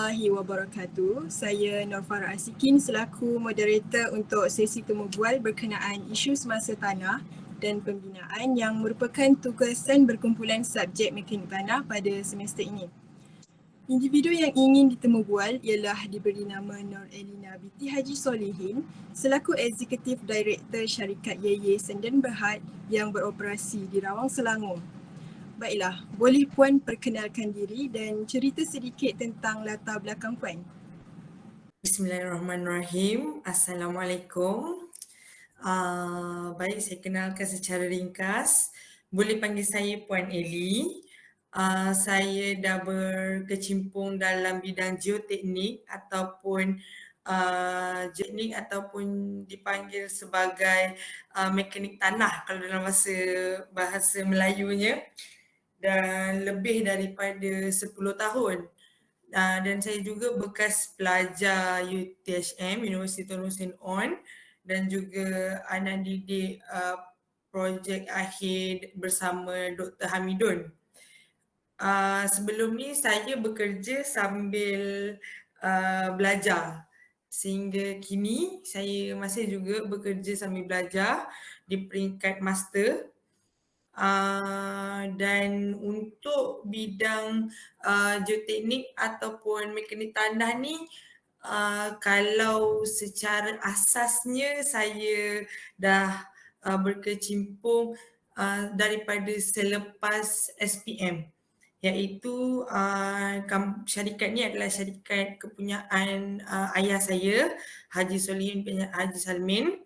warahmatullahi wabarakatuh. Saya Nur Farah Asikin selaku moderator untuk sesi temu bual berkenaan isu semasa tanah dan pembinaan yang merupakan tugasan berkumpulan subjek mekanik tanah pada semester ini. Individu yang ingin ditemu bual ialah diberi nama Nur Elina binti Haji Solihin selaku Eksekutif Director Syarikat YY Senden Berhad yang beroperasi di Rawang, Selangor. Baiklah, boleh Puan perkenalkan diri dan cerita sedikit tentang latar belakang Puan. Bismillahirrahmanirrahim. Assalamualaikum. Baik, saya kenalkan secara ringkas. Boleh panggil saya Puan Eli. Saya dah berkecimpung dalam bidang geoteknik ataupun geoteknik ataupun dipanggil sebagai mekanik tanah kalau dalam bahasa Melayunya, dan lebih daripada 10 tahun. Dan saya juga bekas pelajar UTHM, Universiti Tun Hussein On, dan juga anak didik projek akhir bersama Dr. Hamidun. Sebelum ni saya bekerja sambil belajar. Sehingga kini saya masih juga bekerja sambil belajar di peringkat master. Dan untuk bidang geoteknik ataupun mekanik tanah ni, kalau secara asasnya saya dah berkecimpung daripada selepas SPM, iaitu syarikat ni adalah syarikat kepunyaan ayah saya, Haji Solihin bin Haji Salmin.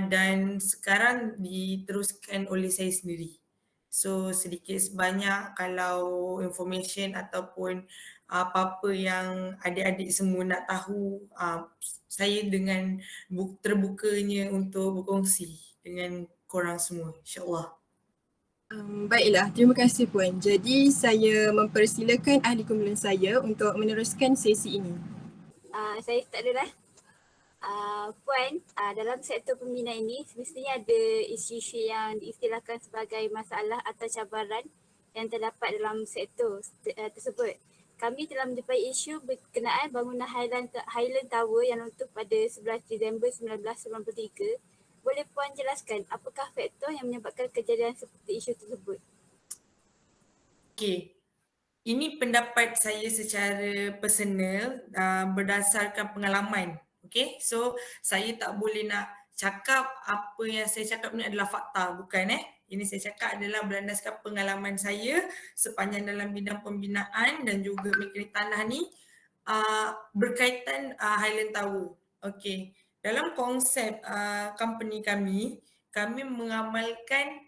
Dan sekarang diteruskan oleh saya sendiri. So sedikit sebanyak kalau information ataupun apa-apa yang adik-adik semua nak tahu, saya dengan terbukanya untuk berkongsi dengan korang semua, insyaAllah. Baiklah, terima kasih Puan. Jadi saya mempersilakan ahli kumpulan saya untuk meneruskan sesi ini. Saya start dulu Puan, dalam sektor pembinaan ini semestinya ada isu-isu yang diistilahkan sebagai masalah atau cabaran yang terdapat dalam sektor tersebut. Kami telah menjumpai isu berkenaan bangunan Highland Tower yang runtuh pada 11 Disember 1993. Boleh Puan jelaskan apakah faktor yang menyebabkan kejadian seperti isu tersebut? Okey. Ini pendapat saya secara personal berdasarkan pengalaman. Okay, so saya tak boleh nak cakap apa yang saya cakap ni adalah fakta, bukan Ini saya cakap adalah berlandaskan pengalaman saya sepanjang dalam bidang pembinaan dan juga mekanik tanah ni berkaitan Highland Tower. Okay, dalam konsep company kami mengamalkan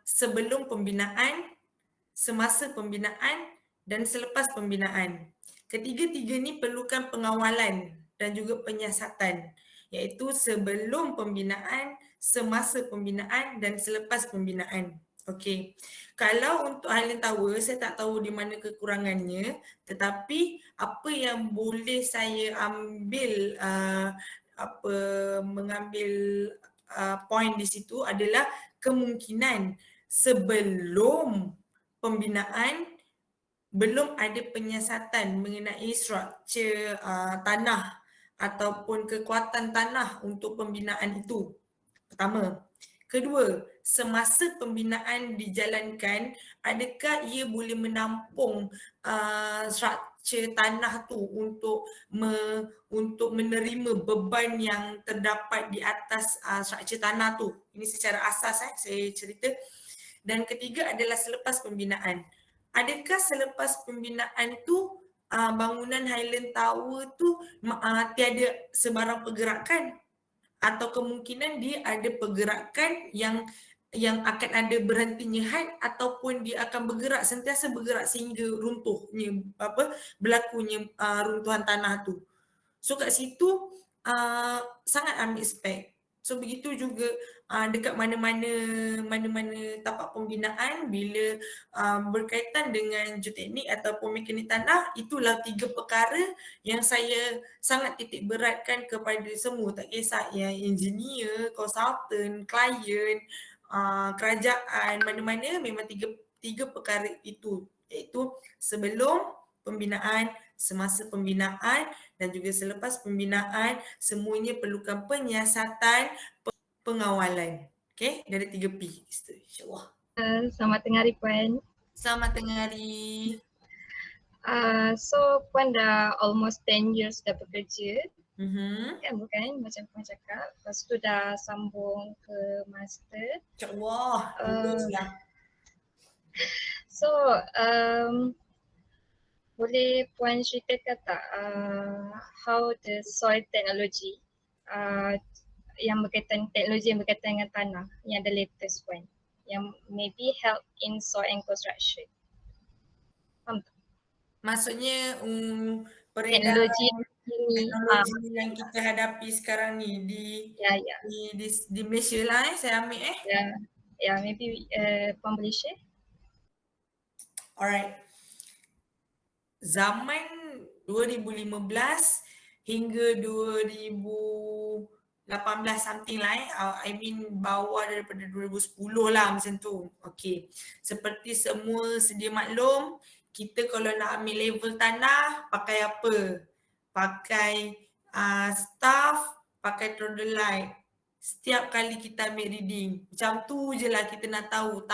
sebelum pembinaan, semasa pembinaan dan selepas pembinaan. Ketiga-tiga ni perlukan pengawalan dan juga penyiasatan, iaitu sebelum pembinaan, semasa pembinaan dan selepas pembinaan. Okey. Kalau untuk Highland Tower, saya tak tahu di mana kekurangannya, tetapi apa yang boleh saya ambil mengambil poin di situ adalah kemungkinan sebelum pembinaan belum ada penyiasatan mengenai struktur tanah ataupun kekuatan tanah untuk pembinaan itu. Pertama. Kedua, semasa pembinaan dijalankan, adakah ia boleh menampung struktur tanah tu untuk menerima beban yang terdapat di atas struktur tanah tu. Ini secara asas saya cerita. Dan ketiga adalah selepas pembinaan. Adakah selepas pembinaan tu bangunan Highland Tower tu tiada sebarang pergerakan, atau kemungkinan dia ada pergerakan yang akan ada berhentinya had ataupun dia akan bergerak, sentiasa bergerak sehingga runtuhnya berlakunya runtuhan tanah tu. So kat situ sangat ambil spek. So begitu juga dekat mana-mana tapak pembinaan bila berkaitan dengan geoteknik ataupun mekanik tanah, itulah tiga perkara yang saya sangat titik beratkan kepada semua, tak kisah yang engineer, konsultan, klien, kerajaan, mana-mana memang tiga perkara itu, iaitu sebelum pembinaan, semasa pembinaan dan juga selepas pembinaan, semuanya perlukan penyiasatan, pengawalan. Okay, dari 3P. InsyaAllah. Selamat tengah hari Puan. Selamat tengah hari. So Puan dah almost 10 years dah bekerja. Mm-hmm. Kan bukan macam Puan cakap. Lepas tu dah sambung ke master. InsyaAllah. Baguslah. So boleh Puan ceritakan tak how the soil technology yang berkaitan teknologi yang berkaitan dengan tanah yang the latest Puan yang maybe help in soil and construction. Faham tak? Maksudnya Teknologi teknologi yang kita hadapi sekarang ni ya. di Malaysia lah saya ambil Ya, maybe Puan boleh share? Alright. Zaman 2015 hingga 2018 something lah I mean bawah daripada 2010 lah macam tu. Okay. Seperti semua sedia maklum, kita kalau nak ambil level tanah pakai apa? Pakai staff, pakai theodolite. Setiap kali kita ambil reading. Macam tu je lah kita nak tahu.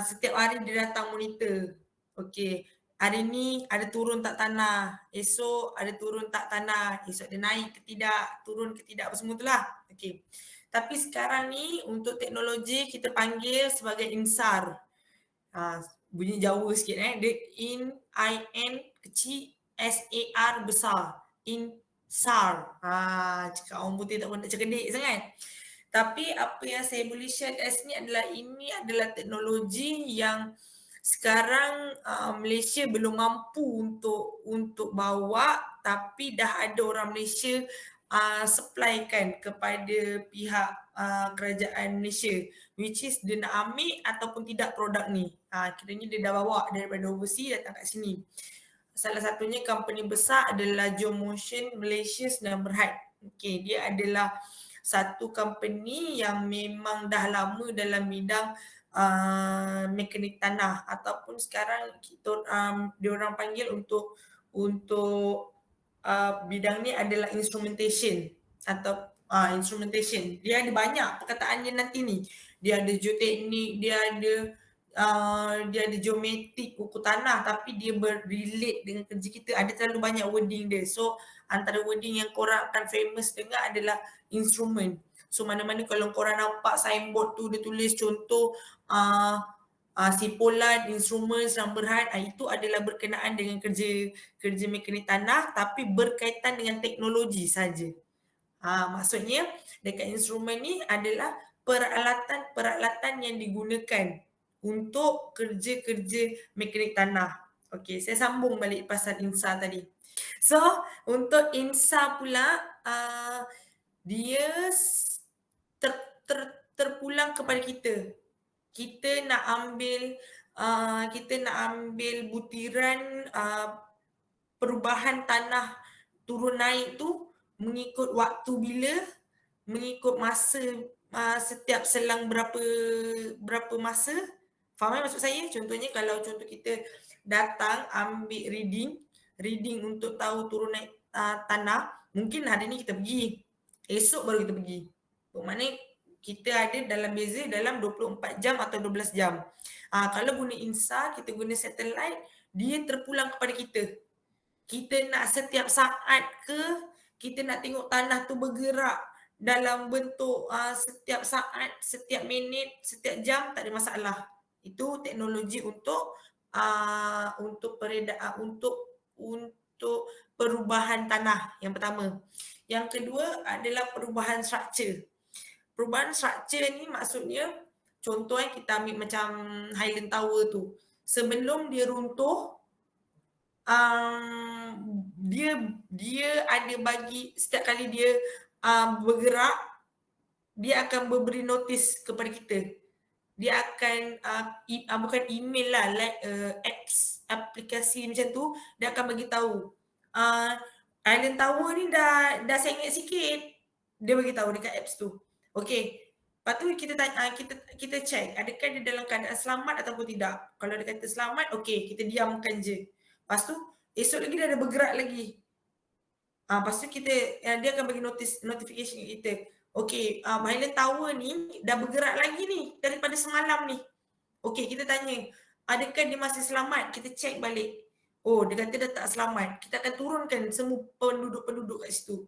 Setiap hari dia datang monitor. Okay. Hari ni ada turun tak tanah, esok ada turun tak tanah, esok dia naik ke tidak, turun ke tidak, apa semua tu lah. Okay. Tapi sekarang ni untuk teknologi kita panggil sebagai INSAR. Bunyi Jawa sikit dia IN kecil, SAR besar, INSAR. Cakap orang putih tak pun nak cekedik sangat. Tapi apa yang saya boleh share kat sini adalah ini adalah teknologi yang sekarang Malaysia belum mampu untuk bawa, tapi dah ada orang Malaysia supplykan kepada pihak kerajaan Malaysia, which is dia nak ambil ataupun tidak produk ni. Kiranya dia dah bawa daripada overseas datang kat sini. Salah satunya company besar adalah Jomotion Malaysia Sdn Bhd. Okay, dia adalah satu company yang memang dah lama dalam bidang mekanik tanah ataupun sekarang kita diorang panggil untuk bidang ni adalah instrumentation atau instrumentation. Dia ada banyak perkataannya nanti ni. Dia ada geoteknik, dia ada geometrik ukur tanah, tapi dia berrelate dengan kerja kita. Ada terlalu banyak wording dia. So antara wording yang korang akan famous dengar adalah instrument. So mana-mana kalau korang nampak signboard tu dia tulis contoh Sipolan, instrumen, Sdn Bhd, itu adalah berkenaan dengan kerja mekanik tanah tapi berkaitan dengan teknologi saja. Maksudnya dekat instrumen ni adalah peralatan-peralatan yang digunakan untuk kerja-kerja mekanik tanah. Okey, saya sambung balik pasal INSA tadi. So, untuk INSA pula dia terpulang kepada kita. Kita nak ambil butiran perubahan tanah turun naik tu mengikut waktu bila, mengikut masa setiap selang berapa masa. Faham maksud saya? Contohnya kalau contoh kita datang ambil reading untuk tahu turun naik tanah, mungkin hari ni kita pergi, esok baru kita pergi. Bermakna kita ada dalam beza dalam 24 jam atau 12 jam. Kalau guna INSA, kita guna satellite, dia terpulang kepada kita. Kita nak setiap saat ke, kita nak tengok tanah tu bergerak dalam bentuk setiap saat, setiap minit, setiap jam, tak ada masalah. Itu teknologi untuk perubahan tanah yang pertama. Yang kedua adalah perubahan struktur. Perubahan struktur ni maksudnya contoh kita ambil macam Highland Tower tu. Sebelum dia runtuh, dia ada bagi setiap kali dia bergerak, dia akan memberi notis kepada kita. Dia akan bukan email lah, like aplikasi macam tu, dia akan bagi tahu Highland Tower ni dah sengit sikit. Dia bagi tahu dekat apps tu. Okey. Lepas tu kita check adakah dia dalam keadaan selamat ataupun tidak. Kalau dia kata selamat, okey, kita diamkan je. Lepas tu esok lagi dia ada bergerak lagi. Lepas tu kita, dia akan bagi notification kat kita. Okay, Highland Tower ni dah bergerak lagi ni daripada semalam ni. Okay, kita tanya, adakah dia masih selamat? Kita check balik. Oh, dia kata dah tak selamat. Kita akan turunkan semua penduduk-penduduk kat situ.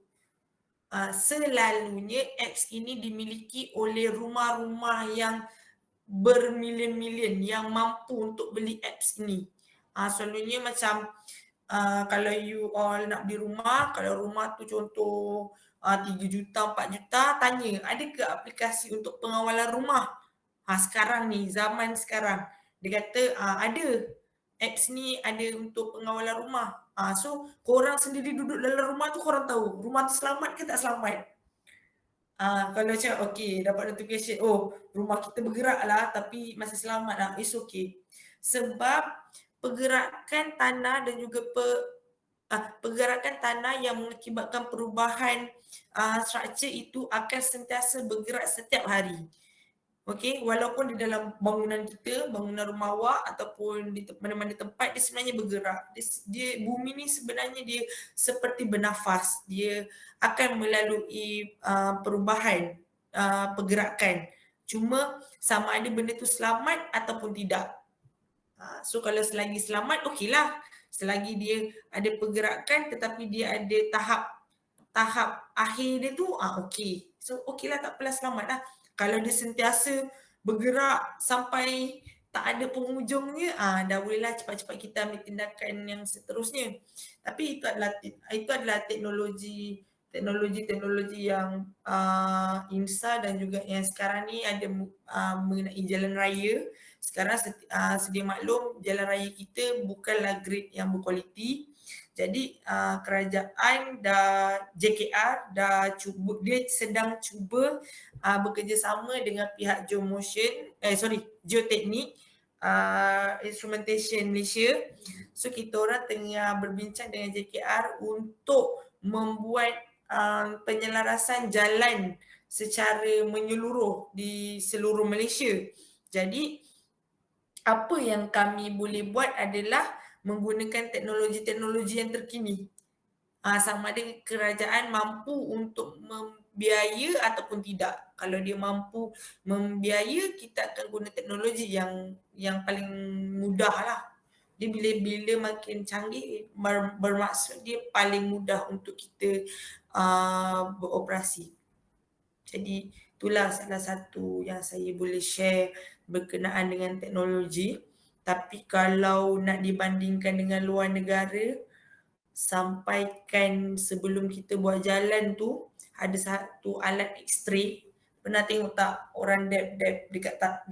Selalunya apps ini dimiliki oleh rumah-rumah yang bermilion-milion yang mampu untuk beli apps ini. Selalunya macam kalau you all nak beli rumah, kalau rumah tu contoh 3 juta, 4 juta, tanya ada ke aplikasi untuk pengawalan rumah? Sekarang ni, zaman sekarang. Dia kata ada. Apps ni ada untuk pengawalan rumah. So, korang sendiri duduk dalam rumah tu korang tahu rumah tu selamat ke tak selamat. Kalau macam okay, dapat notification, oh rumah kita bergerak lah tapi masih selamat lah, it's okay. Sebab pergerakan tanah dan juga pergerakan tanah yang mengakibatkan perubahan struktur itu akan sentiasa bergerak setiap hari. Okey, walaupun di dalam bangunan kita, bangunan rumah awak ataupun di mana-mana tempat, dia sebenarnya bergerak. Dia bumi ni sebenarnya dia seperti bernafas. Dia akan melalui perubahan pergerakan. Cuma sama ada benda tu selamat ataupun tidak. So kalau selagi selamat, okeylah. Selagi dia ada pergerakan tetapi dia ada tahap akhir dia tu, okey. So okeylah, tak apalah, selamat lah. Kalau dia sentiasa bergerak sampai tak ada penghujungnya, dah bolehlah cepat-cepat kita ambil tindakan yang seterusnya. Tapi itu adalah teknologi yang INSA dan juga yang sekarang ni ada mengenai jalan raya. Sekarang sedia maklum jalan raya kita bukanlah grade yang berkualiti. Jadi kerajaan JKR dia sedang cuba bekerjasama dengan pihak Geoteknik Instrumentation Malaysia. So kita orang tengah berbincang dengan JKR untuk membuat penyelarasan jalan secara menyeluruh di seluruh Malaysia. Jadi apa yang kami boleh buat adalah menggunakan teknologi-teknologi yang terkini. Sama ada kerajaan mampu untuk membiaya ataupun tidak. Kalau dia mampu membiaya, kita akan guna teknologi yang paling mudah lah. Dia bila makin canggih, bermaksud dia paling mudah untuk kita beroperasi. Jadi itulah salah satu yang saya boleh share berkenaan dengan teknologi. Tapi kalau nak dibandingkan dengan luar negara, sampaikan sebelum kita buat jalan tu ada satu alat X-ray. Pernah tengok tak orang dab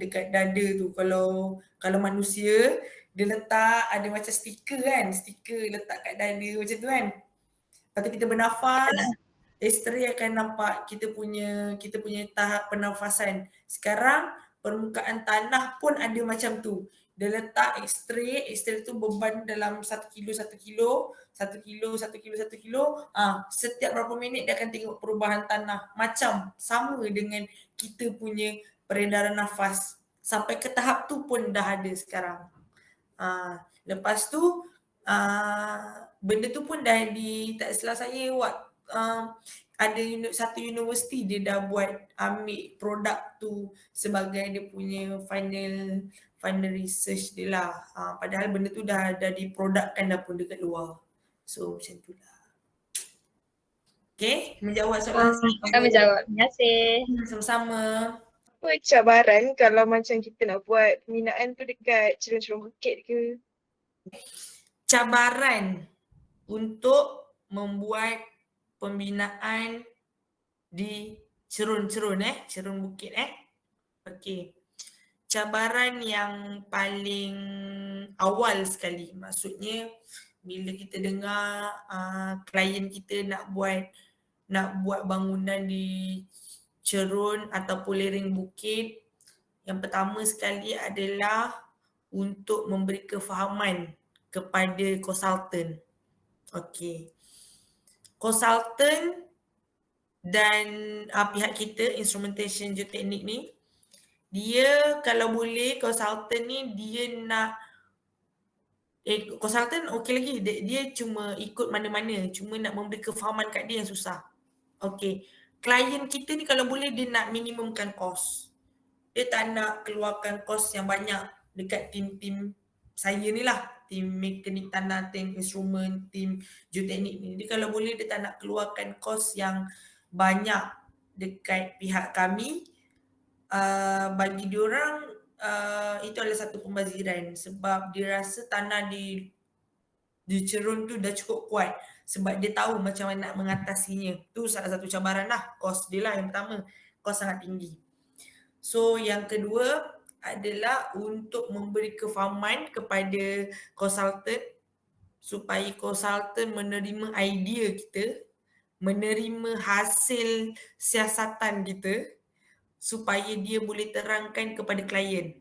dekat dada tu, kalau manusia dia letak ada macam stiker kan, stiker letak kat dada macam tu kan. Lepas tu kita bernafas, X-ray akan nampak kita punya tahap pernafasan. Sekarang permukaan tanah pun ada macam tu. Dia letak X-ray tu beban dalam 1 kilo. Setiap berapa minit dia akan tengok perubahan tanah. Macam sama dengan kita punya peredaran nafas. Sampai ke tahap tu pun dah ada sekarang. Lepas tu benda tu pun dah tak salah saya ada satu universiti dia dah buat ambil produk tu sebagai dia punya final research dia lah. Padahal benda tu dah diprodukkan dah pun dekat luar. So macam tu lah. Okay, menjawab soalan. Kami jawab. Terima kasih. Sama-sama. Apa cabaran kalau macam kita nak buat pembinaan tu dekat cerun-cerun bukit ke? Cabaran untuk membuat pembinaan di cerun-cerun bukit Okey. Cabaran yang paling awal sekali, maksudnya bila kita dengar klien kita nak buat bangunan di cerun ataupun lereng bukit, yang pertama sekali adalah untuk memberi kefahaman kepada konsultan. Okey. Konsultan dan pihak kita Instrumentation Geoteknik ni, dia kalau boleh konsultan ni dia nak Konsultan okey lagi, dia cuma ikut mana-mana, cuma nak memberi kefahaman kat dia yang susah. Okey, klien kita ni kalau boleh dia nak minimumkan kos. Dia tak nak keluarkan kos yang banyak dekat tim-tim saya ni lah, tim mekanik tanah, tim instrumen, tim geoteknik ni. Dia kalau boleh dia tak nak keluarkan kos yang banyak dekat pihak kami. Bagi diorang itu adalah satu pembaziran sebab dia rasa tanah di Cerun tu dah cukup kuat sebab dia tahu macam mana nak mengatasinya. Tu salah satu cabaran lah, kos dia lah yang pertama, kos sangat tinggi. So yang kedua adalah untuk memberi kefahaman kepada konsultan supaya konsultan menerima idea kita, menerima hasil siasatan kita supaya dia boleh terangkan kepada klien.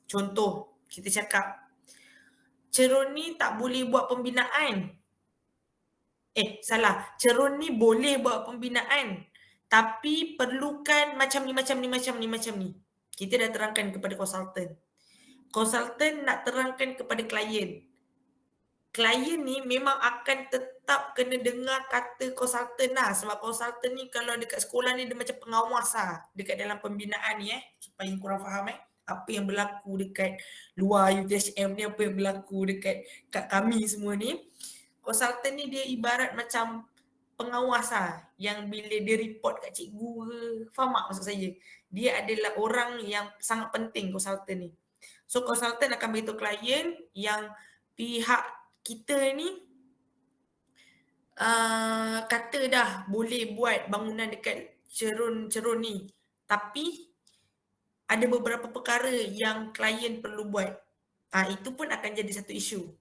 Contoh, kita cakap, Cerun ni tak boleh buat pembinaan. Cerun ni boleh buat pembinaan tapi perlukan macam ni. Kita dah terangkan kepada konsultan. Konsultan nak terangkan kepada klien. Klien ni memang akan tetap kena dengar kata konsultan lah sebab konsultan ni kalau dekat sekolah ni dia macam pengawas lah dekat dalam pembinaan ni supaya korang faham apa yang berlaku dekat luar UTHM ni, apa yang berlaku dekat kat kami semua ni. Konsultan ni dia ibarat macam pengawas lah yang bila dia report kat cikgu ke, faham tak maksud saya? Dia adalah orang yang sangat penting konsultan ni. So konsultan akan beritahu klien yang pihak kita ni kata dah boleh buat bangunan dekat cerun ni tapi ada beberapa perkara yang klien perlu buat. Itu pun akan jadi satu isu.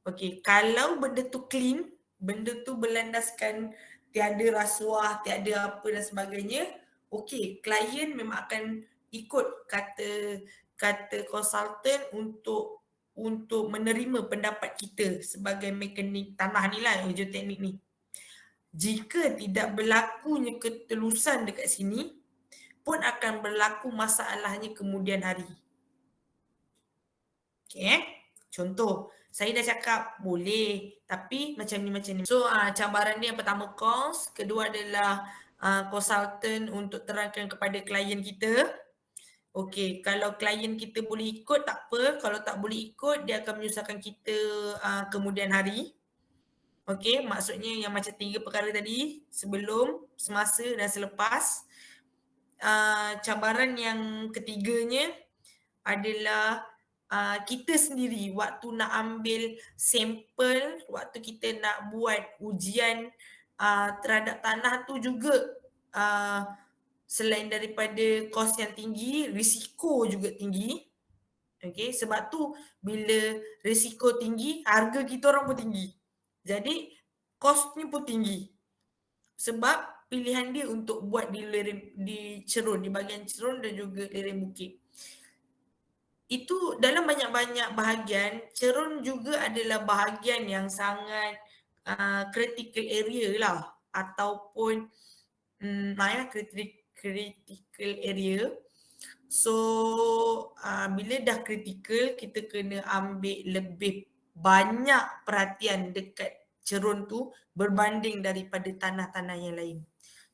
Okey, kalau benda tu clean, benda tu berlandaskan tiada rasuah, tiada apa dan sebagainya, okey, klien memang akan ikut kata konsultan untuk menerima pendapat kita sebagai mekanik tanah ni lah, geoteknik ni. Jika tidak berlakunya ketelusan dekat sini, pun akan berlaku masalahnya kemudian hari. Okay, contoh, saya dah cakap boleh tapi macam ni. So cabaran dia yang pertama kos, kedua adalah konsultan untuk terangkan kepada klien kita. Okey, kalau klien kita boleh ikut tak apa, kalau tak boleh ikut dia akan menyusahkan kita kemudian hari. Okey, maksudnya yang macam 3 perkara tadi, sebelum, semasa dan selepas. Cabaran yang ketiganya adalah kita sendiri waktu nak ambil sampel, waktu kita nak buat ujian terhadap tanah tu juga selain daripada kos yang tinggi, risiko juga tinggi. Okay, sebab tu bila risiko tinggi, harga kita orang pun tinggi. Jadi kos ni pun tinggi. Sebab pilihan dia untuk buat di Cerun, di bahagian Cerun dan juga lereng bukit. Itu dalam banyak-banyak bahagian, Cerun juga adalah bahagian yang sangat critical area lah ataupun critical area. So bila dah critical, kita kena ambil lebih banyak perhatian dekat Cerun tu berbanding daripada tanah-tanah yang lain.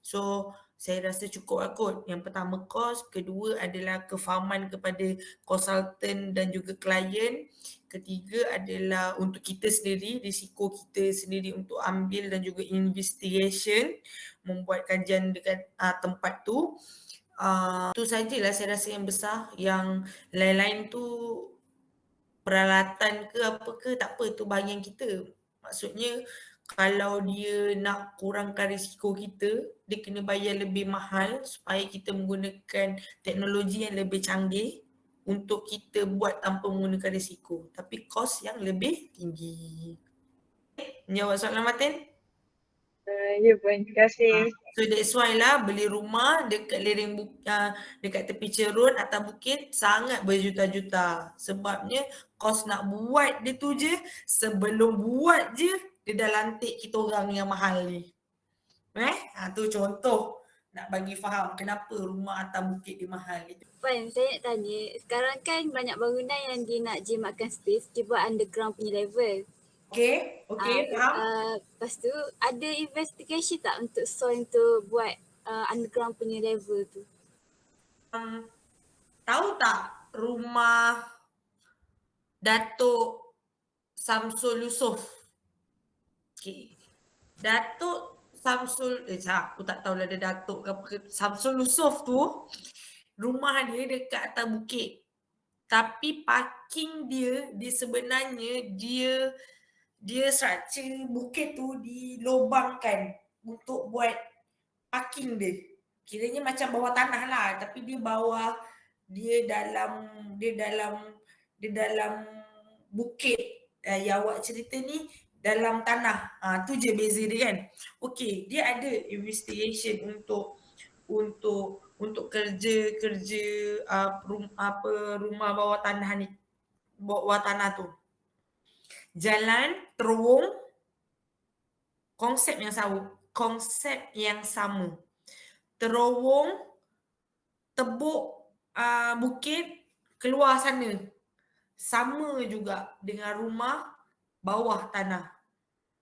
So saya rasa cukup kot. Yang pertama kos, kedua adalah kefahaman kepada konsultan dan juga klien. Ketiga adalah untuk kita sendiri, risiko kita sendiri untuk ambil dan juga investigation, membuat kajian dekat tempat tu. Itu sajalah saya rasa yang besar. Yang lain-lain tu peralatan ke apa ke, tak apa, tu bahagian kita. Maksudnya kalau dia nak kurangkan risiko kita, dia kena bayar lebih mahal supaya kita menggunakan teknologi yang lebih canggih untuk kita buat tanpa menggunakan risiko. Tapi kos yang lebih tinggi. Jawab soalan Martin? Ya Puan, terima kasih. So that's why lah beli rumah dekat dekat tepi Cerun atas bukit sangat berjuta-juta. Sebabnya kos nak buat dia tu je, sebelum buat je dia dah lantik kita orang yang mahal ni. Tu contoh nak bagi faham kenapa rumah atas bukit dia mahal itu. Puan, saya nak tanya, sekarang kan banyak bangunan yang dia nak jimatkan space, dia buat underground punya level. Okey, faham? Lepas tu ada investigation tak untuk soil untuk buat underground punya level tu? Tahu tak rumah Datuk Samsul Yusof? Okay. Datuk Samsul, aku tak tahulah dia Datuk ke apa. Samsul Yusof tu, rumah dia dekat atas bukit. Tapi parking dia sebenarnya dia structure bukit tu dilobangkan untuk buat parking dia. Kiranya macam bawah tanah lah, tapi dia dalam bukit. Yang awak cerita ni dalam tanah. Tu je beza dia kan. Okey, dia ada investigation untuk kerja rumah bawah tanah ni. Bawah tanah tu. Jalan terowong, konsep yang sama. Terowong, tebuk bukit, keluar sana. Sama juga dengan rumah bawah tanah.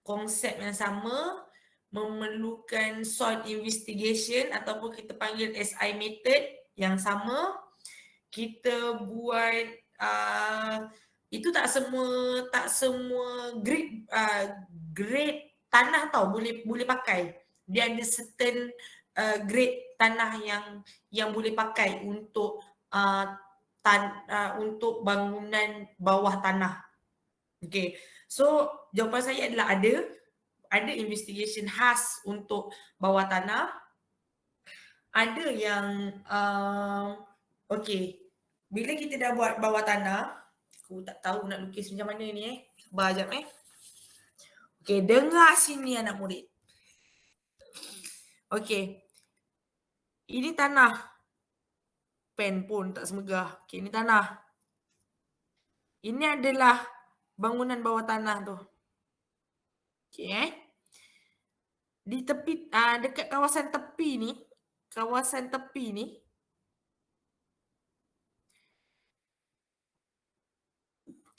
Konsep yang sama, memerlukan soil investigation ataupun kita panggil SI method yang sama. Kita buat itu tak semua grade tanah tau boleh pakai. Dia ada certain grade tanah yang boleh pakai untuk untuk bangunan bawah tanah. Okay, so jawapan saya adalah ada investigation khas untuk bawah tanah. Ada yang okay, bila kita dah buat bawah tanah, aku tak tahu nak lukis macam mana ni Sabar sekejap Okay, dengar sini anak murid. Okay, ini tanah. Pen pun tak semegah. Okay, ini tanah. Ini adalah bangunan bawah tanah tu. Okay, di tepi, dekat kawasan tepi ni,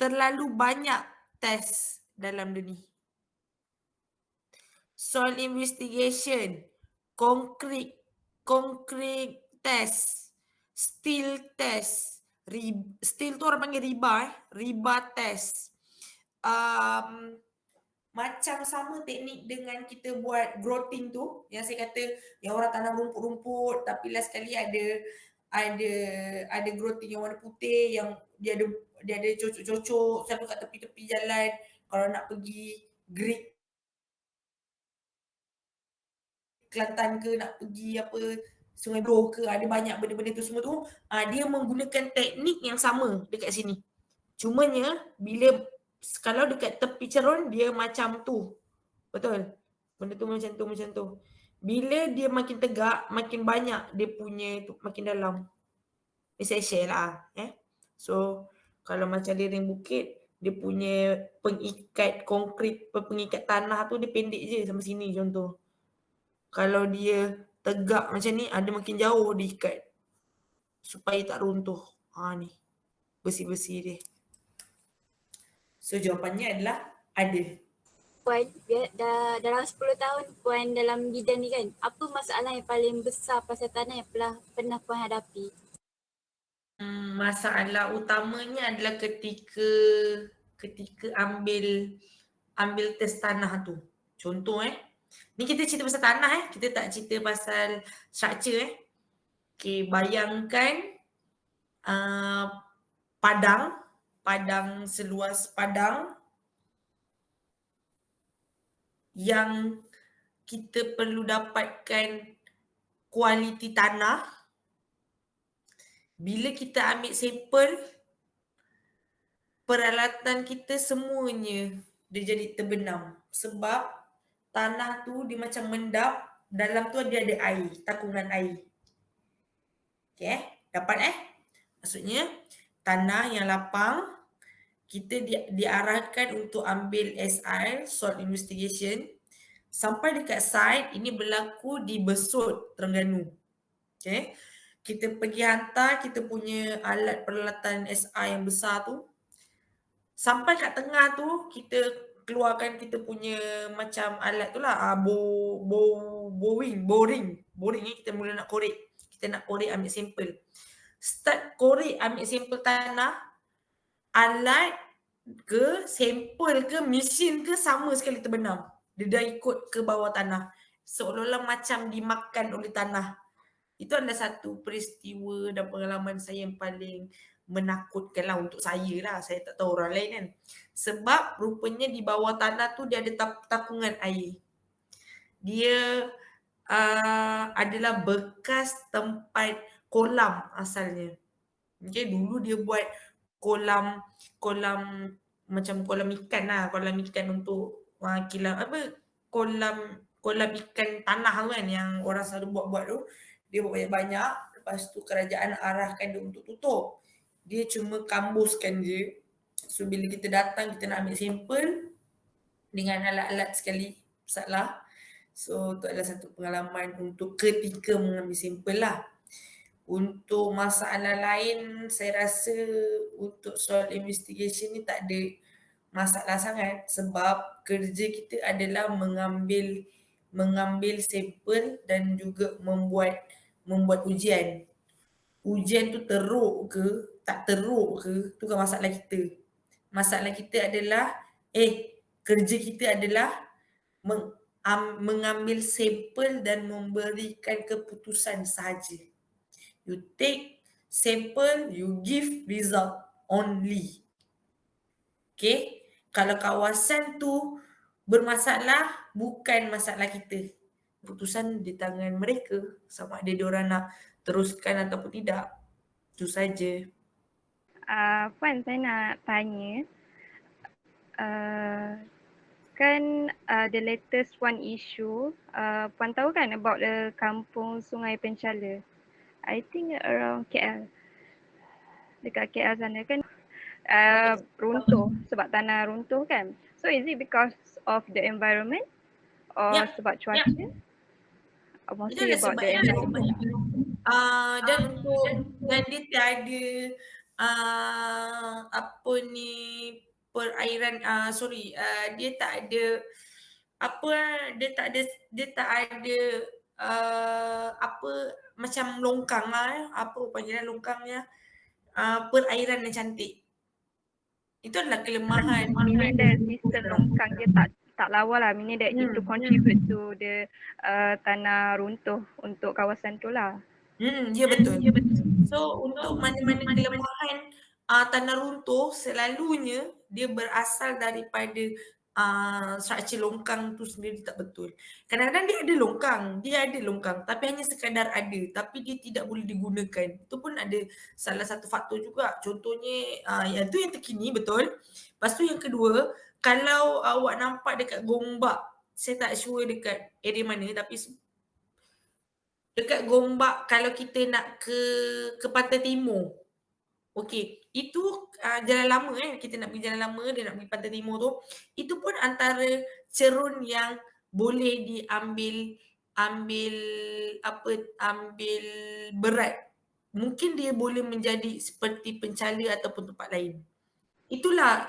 terlalu banyak test dalam dia ni. Soil investigation, concrete test, steel test, steel tu orang panggil riba test. Macam sama teknik dengan kita buat growting tu, yang saya kata yang orang tanam rumput-rumput tapi last kali ada growting yang warna putih yang dia ada cocok-cocok selalu kat tepi-tepi jalan kalau nak pergi Greek Kelantan ke, nak pergi Sungai Buloh ke, ada banyak benda-benda tu semua tu, dia menggunakan teknik yang sama dekat sini. Cumanya kalau dekat tepi cerun dia macam tu. Betul? Benda tu macam tu. Bila dia makin tegak, makin banyak dia punya tu, makin dalam. Ni saya share lah. So, kalau macam lereng bukit, dia punya pengikat konkrit, pengikat tanah tu dia pendek je sampai sini contoh. Kalau dia tegak macam ni, ada makin jauh diikat supaya tak runtuh. Ni besi-besi dia. So jawapannya adalah ada. Puan, dalam 10 tahun Puan dalam bidang ni kan, apa masalah yang paling besar pasal tanah yang pernah Puan hadapi? Masalah utamanya adalah ketika ambil test tanah tu. Contoh ni kita cerita pasal tanah kita tak cerita pasal structure Okay, bayangkan padang seluas padang yang kita perlu dapatkan kualiti tanah. Bila kita ambil sampel, peralatan kita semuanya dia jadi terbenam sebab tanah tu dia macam mendap, dalam tu dia ada air, takungan air. Okay, dapat Maksudnya tanah yang lapang kita diarahkan untuk ambil SI, soil investigation, Sampai dekat site, ini berlaku di Besut, Terengganu. Okay. Kita pergi hantar kita punya alat peralatan SI yang besar tu. Sampai kat tengah tu, kita keluarkan kita punya macam alat tu lah, boring ni kita mula nak korek. Kita nak korek ambil sampel. Start korek ambil sampel tanah, alat ke, sampel ke, mesin ke sama sekali terbenam. Dia dah ikut ke bawah tanah. Seolah-olah macam dimakan oleh tanah. Itu adalah satu peristiwa dan pengalaman saya yang paling menakutkan lah untuk saya lah. Saya tak tahu orang lain kan. Sebab rupanya di bawah tanah tu dia ada tapungan air. Dia adalah bekas tempat kolam asalnya. Okay, dulu dia buat kolam macam kolam ikan lah. Kolam ikan untuk kolam ikan tanah tu kan yang orang selalu buat-buat tu. Dia buat banyak-banyak, lepas tu kerajaan arahkan dia untuk tutup. Dia cuma kambuskan je. So bila kita datang, kita nak ambil sampel dengan alat-alat sekali salah. So itu adalah satu pengalaman untuk ketika mengambil sampel lah. Untuk masalah lain, saya rasa untuk soal investigation ni tak ada masalah sangat sebab kerja kita adalah mengambil sampel dan juga membuat ujian. Ujian tu teruk ke, tak teruk ke, tu kan masalah kita. Masalah kita adalah, kerja kita adalah mengambil sampel dan memberikan keputusan sahaja. You take sample, you give result only. Okay? Kalau kawasan tu bermasalah, bukan masalah kita. Keputusan di tangan mereka sama ada diorang nak teruskan ataupun tidak. Itu saja. Puan, saya nak tanya. Kan the latest one issue, Puan tahu kan about the kampung Sungai Penchala? I think around KL. Dekat KL sana kan runtuh sebab tanah runtuh kan. So is it because of the environment or sebab cuaca? Mostly about the environment. Dan dia tiada perairan dia tak ada macam longkang lah apa panggilan longkangnya, perairan yang cantik. Itu adalah kelemahan. Meaning that sistem longkang dia tak lawa lah, meaning that it to contribute to the tanah runtuh untuk kawasan tu lah. Ya betul. So untuk mana-mana kelemahan tanah runtuh selalunya dia berasal daripada struktur longkang tu sendiri tak betul. Kadang-kadang dia ada longkang tapi hanya sekadar ada tapi dia tidak boleh digunakan. Itu pun ada salah satu faktor juga. Contohnya yang tu yang terkini betul. Lepas tu yang kedua, kalau awak nampak dekat Gombak, saya tak sure dekat area mana tapi dekat Gombak kalau kita nak ke Pantai Timur. Okey, itu jalan lama kita nak pergi jalan lama, dia nak pergi Pantai Timur tu. Itu pun antara cerun yang boleh diambil berat. Mungkin dia boleh menjadi seperti Penchala ataupun tempat lain. Itulah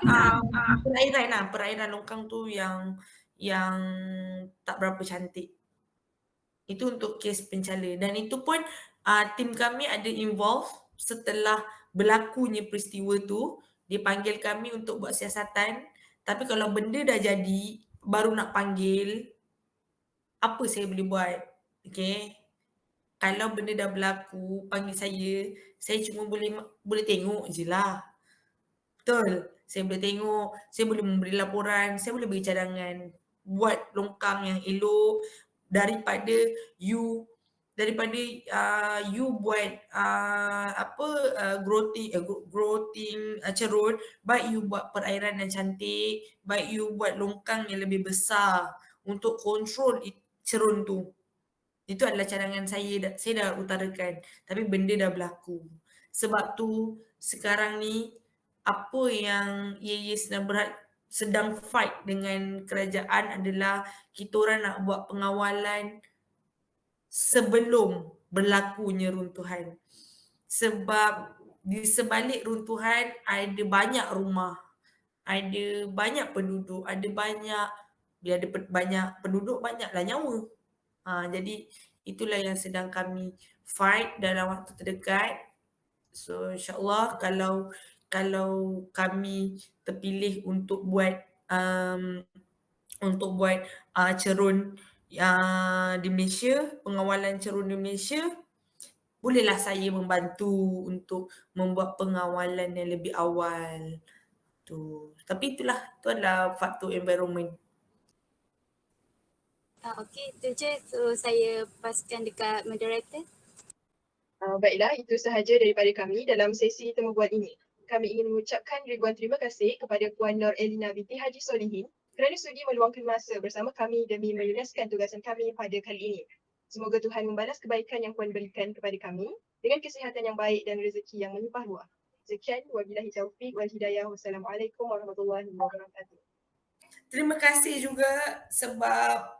perairan longkang tu yang tak berapa cantik. Itu untuk kes Penchala dan itu pun tim kami ada involve setelah berlakunya peristiwa tu, dia panggil kami untuk buat siasatan. Tapi kalau benda dah jadi, baru nak panggil, apa saya boleh buat? Okay. Kalau benda dah berlaku, panggil saya cuma boleh tengok je lah. Betul. Saya boleh tengok, saya boleh memberi laporan, saya boleh beri cadangan. Buat longkang yang elok daripada you buat growing cerun, baik you buat perairan yang cantik, baik you buat longkang yang lebih besar untuk kontrol cerun tu. Itu adalah cadangan saya dah utarakan, tapi benda dah berlaku. Sebab tu sekarang ni apa yang Ye sedang sedang fight dengan kerajaan adalah kita orang nak buat pengawalan sebelum berlakunya runtuhan. Sebab di sebalik runtuhan ada banyak rumah, ada banyak penduduk, ada banyak, bila ada banyak penduduk banyaklah nyawa. Jadi itulah yang sedang kami fight dalam waktu terdekat. So insyaAllah kalau kami terpilih untuk buat cerun di Malaysia, pengawalan cerun di Malaysia, bolehlah saya membantu untuk membuat pengawalan yang lebih awal tu. Tapi itu adalah faktor environment. Okey, itu je. So saya paskan dekat moderator. Baiklah, itu sahaja daripada kami dalam sesi temu bual ini. Kami ingin mengucapkan ribuan terima kasih kepada Puan Nur Elina binti Haji Solihin kerana sudi meluangkan masa bersama kami demi melunaskan tugasan kami pada kali ini. Semoga Tuhan membalas kebaikan yang Puan berikan kepada kami dengan kesihatan yang baik dan rezeki yang melimpah ruah. Sekian, wabillahi taufiq wal hidayah. Wassalamualaikum warahmatullahi wabarakatuh. Terima kasih juga sebab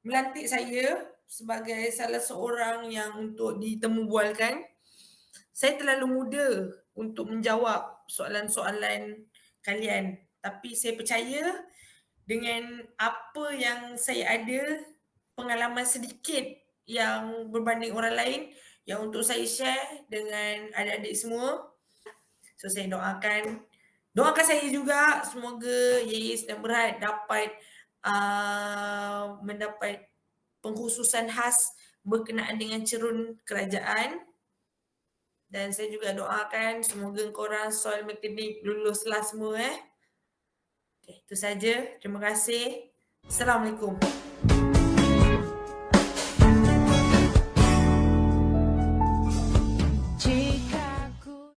melantik saya sebagai salah seorang yang untuk ditemubualkan. Saya terlalu muda untuk menjawab soalan-soalan kalian. Tapi saya percaya dengan apa yang saya ada, pengalaman sedikit yang berbanding orang lain yang untuk saya share dengan adik-adik semua. So saya doakan saya juga semoga Yais dan Berhad dapat mendapat pengkhususan khas berkenaan dengan cerun kerajaan. Dan saya juga doakan semoga korang soil mekanik luluslah semua. Okay, itu saja. Terima kasih. Assalamualaikum.